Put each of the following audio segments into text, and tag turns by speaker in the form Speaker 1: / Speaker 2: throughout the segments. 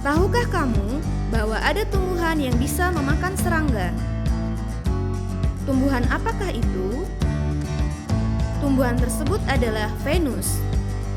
Speaker 1: Tahukah kamu bahwa ada tumbuhan yang bisa memakan serangga? Tumbuhan apakah itu? Tumbuhan tersebut adalah Venus.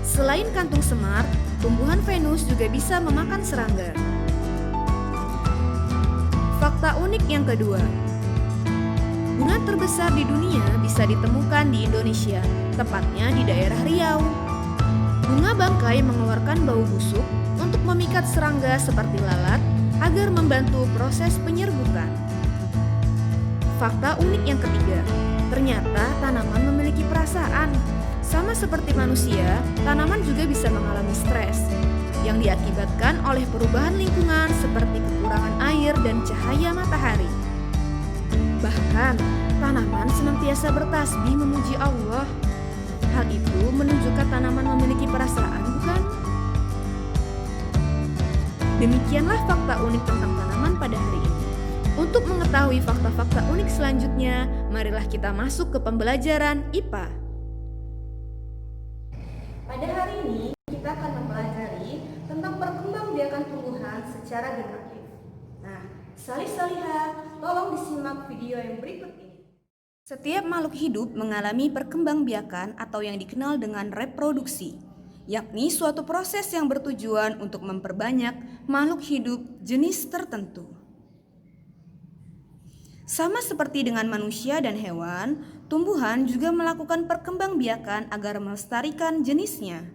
Speaker 1: Selain kantung semar, tumbuhan Venus juga bisa memakan serangga. Fakta unik yang kedua, bunga terbesar di dunia bisa ditemukan di Indonesia, tepatnya di daerah Riau. Bunga bangkai mengeluarkan bau busuk untuk memikat serangga seperti lalat agar membantu proses penyerbukan. Fakta unik yang ketiga, ternyata tanaman memiliki perasaan. Sama seperti manusia, tanaman juga bisa mengalami stres yang diakibatkan oleh perubahan lingkungan seperti kekurangan air dan cahaya matahari. Bahkan, tanaman senantiasa bertasbih memuji Allah. Hal itu menunjukkan tanaman memiliki perasaan, bukan? Demikianlah fakta unik tentang tanaman pada hari ini. Untuk mengetahui fakta-fakta unik selanjutnya, marilah kita masuk ke pembelajaran IPA. Pada hari ini, kita akan mempelajari tentang perkembangbiakan tumbuhan secara generatif. Nah, salih-salihah, tolong disimak video yang berikut ini. Setiap makhluk hidup mengalami perkembangbiakan atau yang dikenal dengan reproduksi, yakni suatu proses yang bertujuan untuk memperbanyak makhluk hidup jenis tertentu. Sama seperti dengan manusia dan hewan, tumbuhan juga melakukan perkembangbiakan agar melestarikan jenisnya.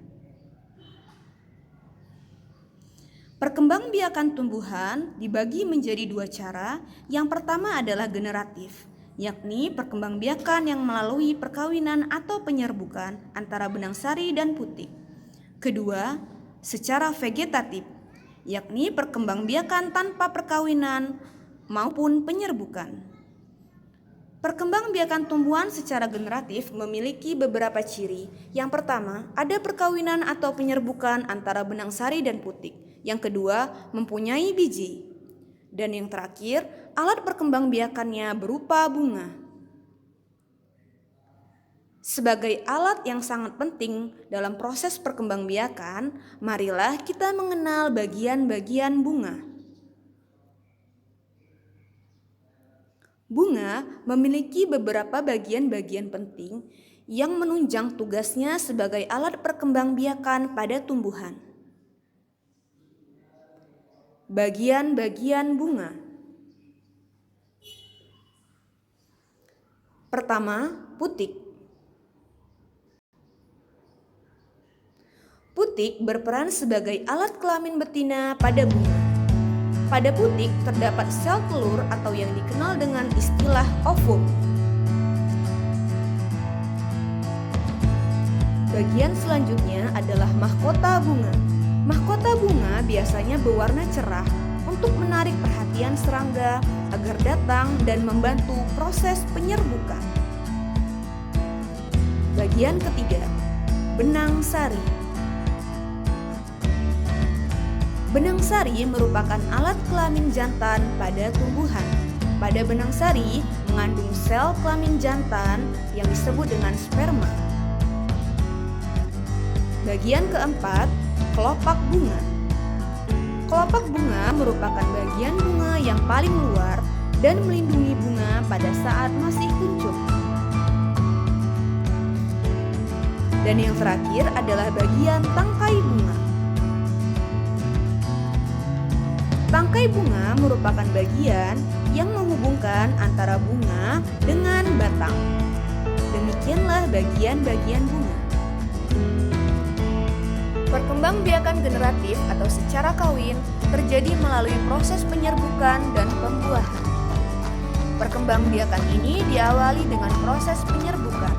Speaker 1: Perkembangbiakan tumbuhan dibagi menjadi dua cara. Yang pertama adalah generatif, yakni perkembangbiakan yang melalui perkawinan atau penyerbukan antara benang sari dan putik. Kedua, secara vegetatif, yakni perkembangbiakan tanpa perkawinan maupun penyerbukan. Perkembangbiakan tumbuhan secara generatif memiliki beberapa ciri. Yang pertama, ada perkawinan atau penyerbukan antara benang sari dan putik. Yang kedua, mempunyai biji. Dan yang terakhir, alat perkembangbiakannya berupa bunga. Sebagai alat yang sangat penting dalam proses perkembangbiakan, marilah kita mengenal bagian-bagian bunga. Bunga memiliki beberapa bagian-bagian penting yang menunjang tugasnya sebagai alat perkembangbiakan pada tumbuhan. Bagian-bagian bunga. Pertama, putik. Putik berperan sebagai alat kelamin betina pada bunga. Pada putik terdapat sel telur atau yang dikenal dengan istilah ovum. Bagian selanjutnya adalah mahkota bunga. Mahkota bunga biasanya berwarna cerah untuk menarik perhatian serangga agar datang dan membantu proses penyerbukan. Bagian ketiga, benang sari. Benang sari merupakan alat kelamin jantan pada tumbuhan. Pada benang sari mengandung sel kelamin jantan yang disebut dengan sperma. Bagian keempat, kelopak bunga. Kelopak bunga merupakan bagian bunga yang paling luar dan melindungi bunga pada saat masih kuncup. Dan yang terakhir adalah bagian tangkai bunga. Tangkai bunga merupakan bagian yang menghubungkan antara bunga dengan batang. Demikianlah bagian-bagian bunga. Perkembangbiakan generatif atau secara kawin terjadi melalui proses penyerbukan dan pembuahan. Perkembangbiakan ini diawali dengan proses penyerbukan.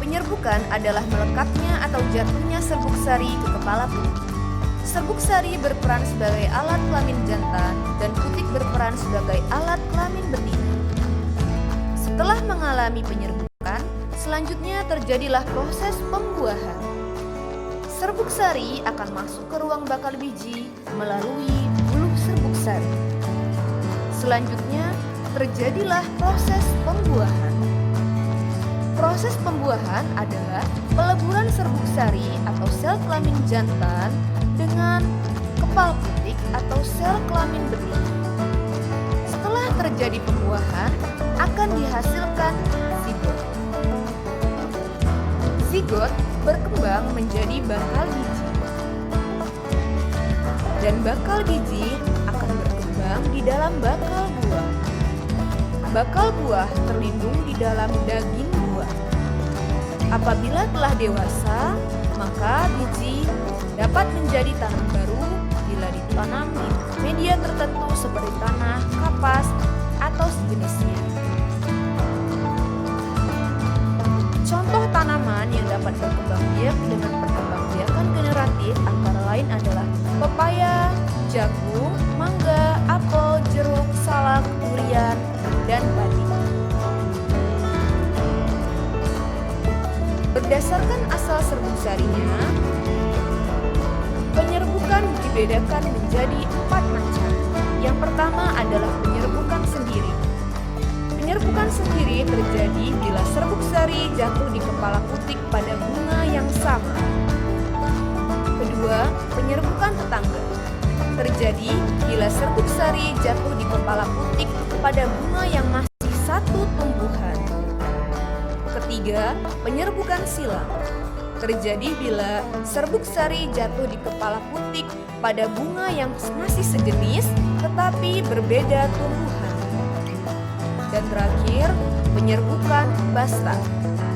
Speaker 1: Penyerbukan adalah melekatnya atau jatuhnya serbuk sari ke kepala putik. Serbuk sari berperan sebagai alat kelamin jantan dan putik berperan sebagai alat kelamin betina. Setelah mengalami penyerbukan, selanjutnya terjadilah proses pembuahan. Serbuk sari akan masuk ke ruang bakal biji melalui buluh serbuk sari. Selanjutnya terjadilah proses pembuahan. Proses pembuahan adalah peleburan serbuk sari atau sel kelamin jantan dengan kepal putik atau sel menjadi pembuahan, akan dihasilkan zigot. Zigot berkembang menjadi bakal biji. Dan bakal biji akan berkembang di dalam bakal buah. Bakal buah terlindung di dalam daging buah. Apabila telah dewasa, maka biji dapat menjadi tanam baru bila ditanam di media tertentu seperti tanah, kapas, atau sejenisnya. Contoh tanaman yang dapat berkembang biak dengan perkembangbiakan generatif antara lain adalah pepaya, jagung, mangga, apel, jeruk, salak, durian, dan padi. Berdasarkan asal serbuk sarinya, penyerbukan dibedakan menjadi 4 macam. Yang pertama adalah penyerbukan sendiri. Penyerbukan sendiri terjadi bila serbuk sari jatuh di kepala putik pada bunga yang sama. Kedua, penyerbukan tetangga. Terjadi bila serbuk sari jatuh di kepala putik pada bunga yang masih satu tumbuhan. Ketiga, penyerbukan silang. Terjadi bila serbuk sari jatuh di kepala putik pada bunga yang masih sejenis tetapi berbeda tumbuhan. Dan terakhir, penyerbukan basta.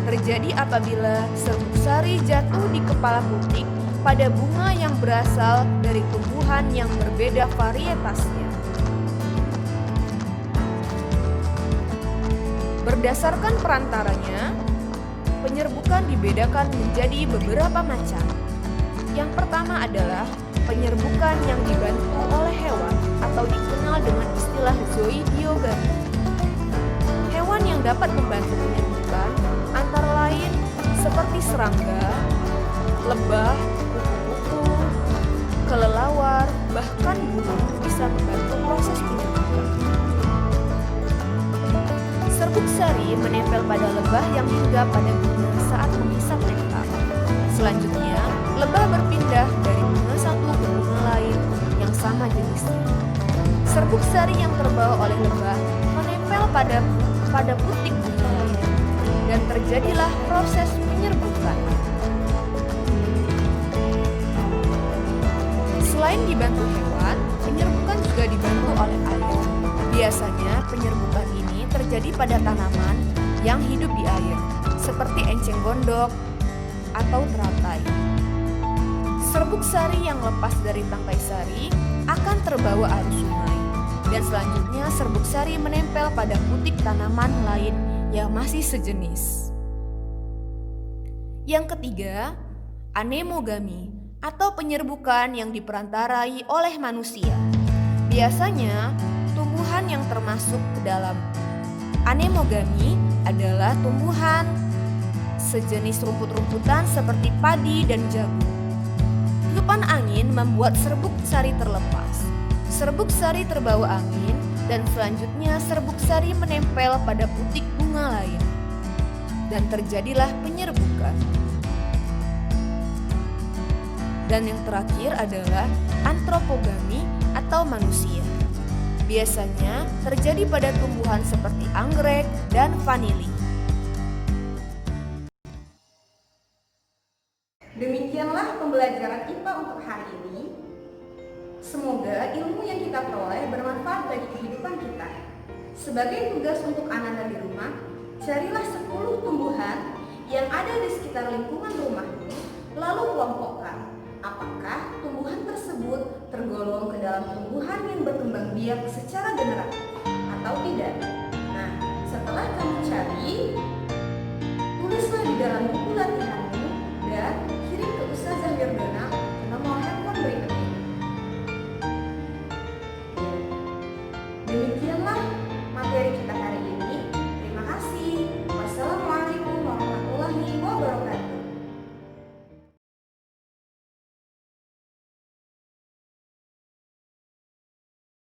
Speaker 1: Terjadi apabila serbuk sari jatuh di kepala putik pada bunga yang berasal dari tumbuhan yang berbeda varietasnya. Berdasarkan perantaranya, penyerbukan dibedakan menjadi beberapa macam. Yang pertama adalah penyerbukan yang dibantu oleh hewan atau dikenal dengan istilah zoidiogami. Hewan yang dapat membantu penyerbukan antara lain seperti serangga, lebah, kupu-kupu, kelelawar, bahkan burung bisa membantu proses penyerbukan. Serbuk sari menempel pada lebah yang hinggap pada bunga saat menghisap nektar. Selanjutnya, lebah berpindah dari bunga satu ke bunga lain yang sama jenisnya. Serbuk sari yang terbawa oleh lebah menempel pada putik bunga lain, dan terjadilah proses penyerbukan. Selain dibantu hewan, penyerbukan juga dibantu oleh air. Biasanya penyerbukan ini terjadi pada tanaman yang hidup di air, seperti enceng gondok atau teratai. Serbuk sari yang lepas dari tangkai sari akan terbawa arus sungai, dan selanjutnya serbuk sari menempel pada putik tanaman lain yang masih sejenis. Yang ketiga, anemogami atau penyerbukan yang diperantarai oleh manusia. Biasanya, tumbuhan yang termasuk ke dalam anemogami adalah tumbuhan sejenis rumput-rumputan seperti padi dan jagung. Tiupan angin membuat serbuk sari terlepas. Serbuk sari terbawa angin dan selanjutnya serbuk sari menempel pada putik bunga lain. Dan terjadilah penyerbukan. Dan yang terakhir adalah antropogami atau manusia. Biasanya terjadi pada tumbuhan seperti anggrek dan vanili.
Speaker 2: Demikianlah pembelajaran IPA untuk hari ini. Semoga ilmu yang kita peroleh bermanfaat bagi kehidupan kita. Sebagai tugas untuk anak-anak di rumah, carilah 10 tumbuhan yang ada di sekitar lingkungan rumahmu, lalu kelompokkan. Apakah tumbuhan tersebut tergolong ke dalam tumbuhan yang berkembang biak secara generatif atau tidak? Nah, setelah kamu cari, tulislah di dalam buku latihanmu dan kirim ke Ustazah Wirdona ke nomor handphone berikut ini. Demikianlah